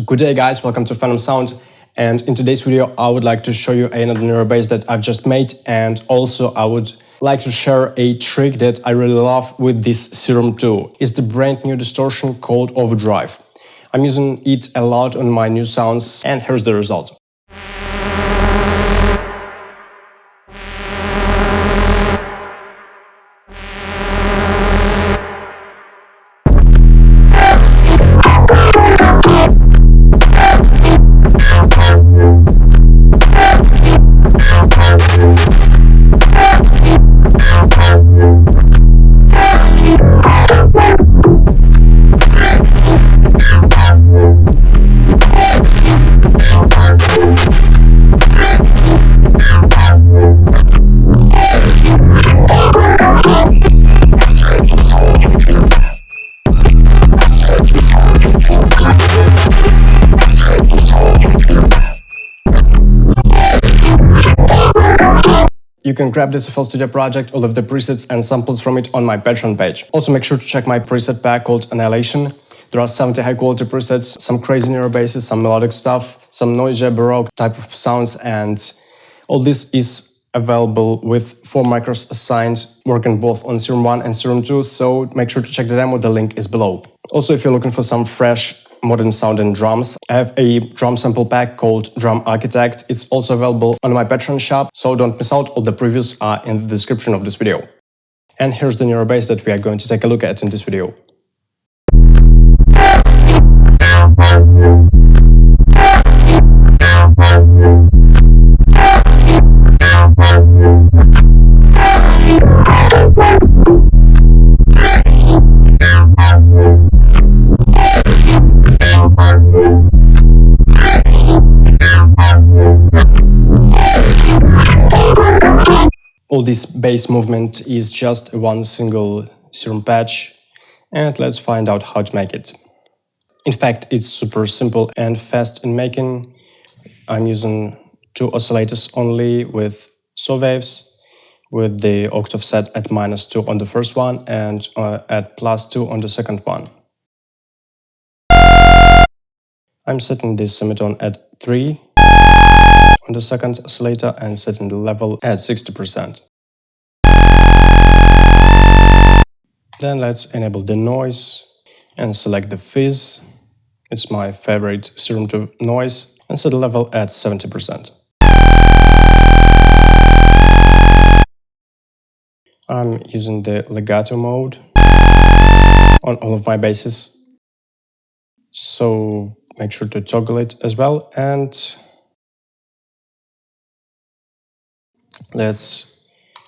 Good day guys, welcome to PHENOMSOUND, and in today's video I would like to show you another neurobass that I've just made, and also I would like to share a trick that I really love with this Serum tool. It's the brand new distortion called OVERDRIVE. I'm using it a lot on my new sounds, and here's the result. You can grab this FL Studio project, all of the presets and samples from it on my Patreon page. Also make sure to check my preset pack called Annihilation. There are 70 high quality presets, some crazy neurobasses, some melodic stuff, some noisy baroque type of sounds, and all this is available with 4 micros assigned, working both on Serum 1 and Serum 2, so make sure to check the demo, the link is below. Also, if you're looking for some fresh modern sound and drums, I have a drum sample pack called Drum Architect. It's also available on my Patreon shop, so don't miss out. All the previews are in the description of this video. And here's the neurobass that we are going to take a look at in this video. All this bass movement is just one single Serum patch, and let's find out how to make it. In fact, it's super simple and fast in making. I'm using 2 oscillators only with saw waves, with the octave set at -2 on the first one and at +2 on the second one. I'm setting this semitone at 3 on the second oscillator and setting the level at 60%. Then let's enable the noise and select the fizz. It's my favorite Serum 2 noise, and set the level at 70%. I'm using the legato mode on all of my basses, so make sure to toggle it as well, and let's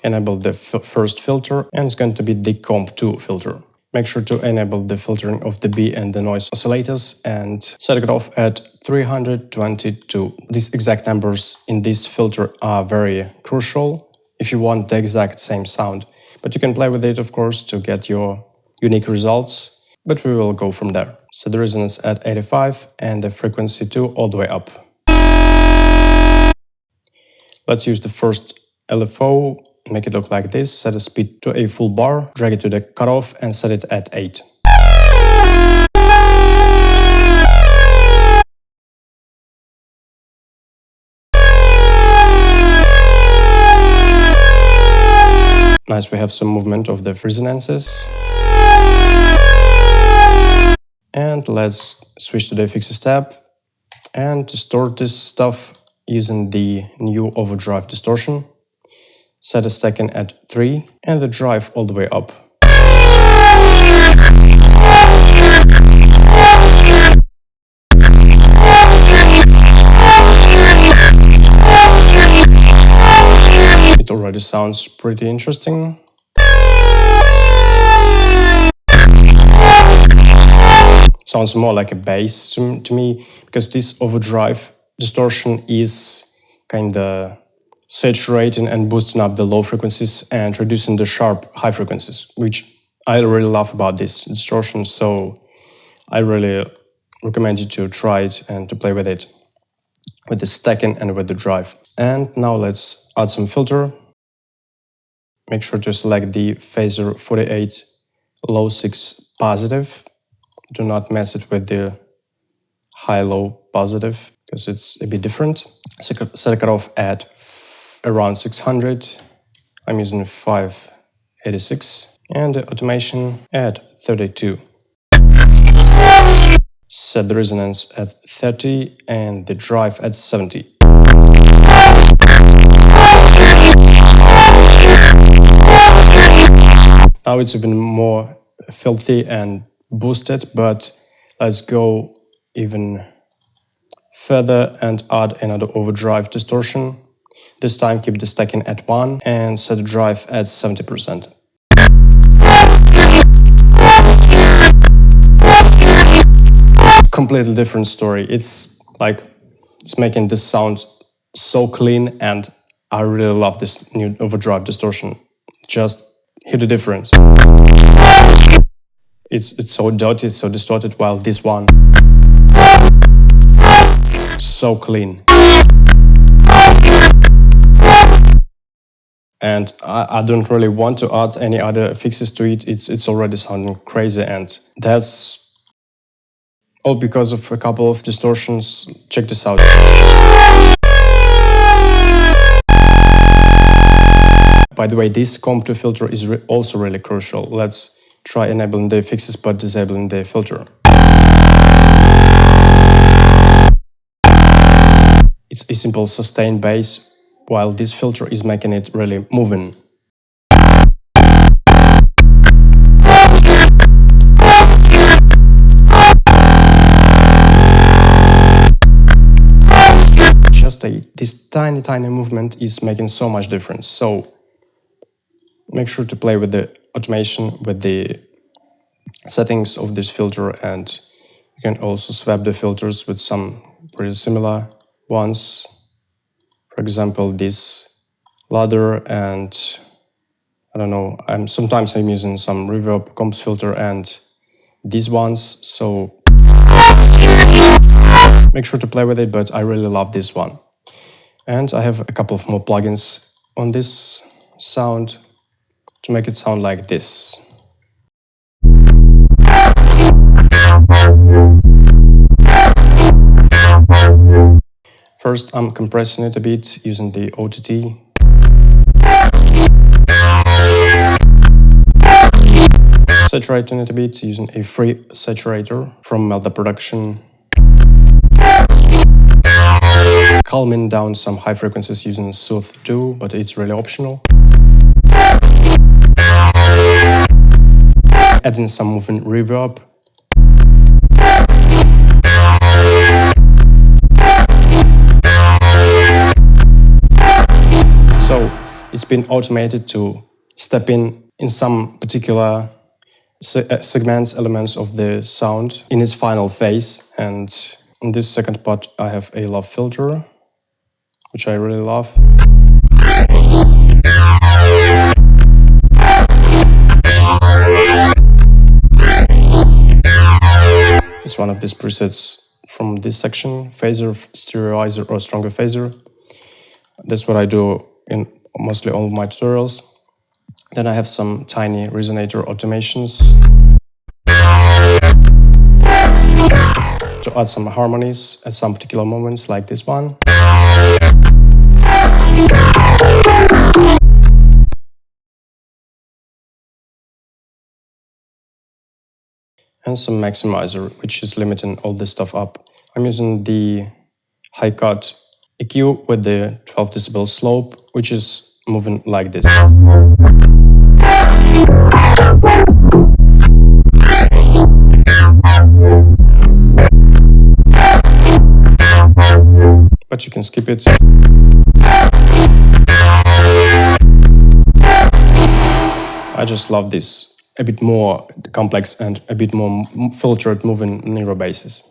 enable the first filter, and it's going to be the Comp 2 filter. Make sure to enable the filtering of the B and the noise oscillators and set it off at 322. These exact numbers in this filter are very crucial if you want the exact same sound. But you can play with it, of course, to get your unique results, but we will go from there. So the resonance at 85 and the frequency 2 all the way up. Let's use the first LFO, make it look like this, set the speed to a full bar, drag it to the cutoff and set it at 8. Nice, we have some movement of the resonances. And let's switch to the fixed step and distort this stuff using the new OVERDRIVE distortion. Set the stacking at 3 and the drive all the way up. It already sounds pretty interesting. Sounds more like a bass to me, because this OVERDRIVE distortion is kinda saturating and boosting up the low frequencies and reducing the sharp high frequencies, which I really love about this distortion, so I really recommend you to try it and to play with it, with the stacking and with the drive. And now let's add some filter. Make sure to select the phaser 48 low 6 positive Do not mess it with the high-low positive because it's a bit different. Set a cutoff at around 600. I'm using 586 and the automation at 32. Set the resonance at 30 and the drive at 70. Now it's even more filthy and boosted, but let's go even further and add another overdrive distortion. This time keep the stacking at 1 and set the drive at 70%. Completely different story. It's making this sound so clean, and I really love this new overdrive distortion. Just hear the difference. It's so dirty, it's so distorted, while this one so clean. And I don't really want to add any other fixes to it. It's already sounding crazy, and that's all because of a couple of distortions. Check this out. By the way, this comp to filter is also really crucial. Let's try enabling the fixes but disabling the filter. It's a simple sustained bass, while this filter is making it really moving. Just this tiny movement is making so much difference. So make sure to play with the automation, with the settings of this filter, and you can also swap the filters with some pretty similar ones. For example, this ladder, and I don't know, sometimes I'm using some reverb comps filter and these ones, so make sure to play with it, but I really love this one. And I have a couple of more plugins on this sound to make it sound like this. First, I'm compressing it a bit using the OTT. Saturating it a bit using a free saturator from Melda Production. Calming down some high frequencies using Soothe 2, but it's really optional. Adding some moving reverb. So it's been automated to step in some particular segments, elements of the sound in its final phase. And in this second part, I have a low filter, which I really love. It's one of these presets from this section, phaser, stereoizer, or stronger phaser. That's what I do in mostly all of my tutorials. Then I have some tiny resonator automations to add some harmonies at some particular moments, like this one. And some maximizer, which is limiting all this stuff up. I'm using the high cut EQ with the 12 decibel slope, which is moving like this. But you can skip it. I just love this a bit more complex and a bit more filtered moving neuro basses.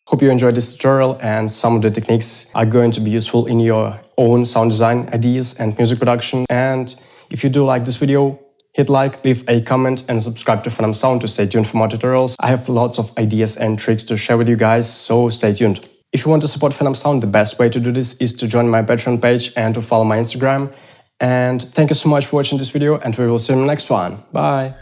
Hope you enjoyed this tutorial, and some of the techniques are going to be useful in your own sound design ideas and music production. And If you do like this video, hit like, leave a comment and subscribe to PHENOMSOUND to stay tuned for more tutorials. I have lots of ideas and tricks to share with you guys, so stay tuned. If you want to support PHENOMSOUND, the best way to do this is to join my Patreon page and to follow my Instagram. And thank you so much for watching this video, and we will see you in the next one. Bye!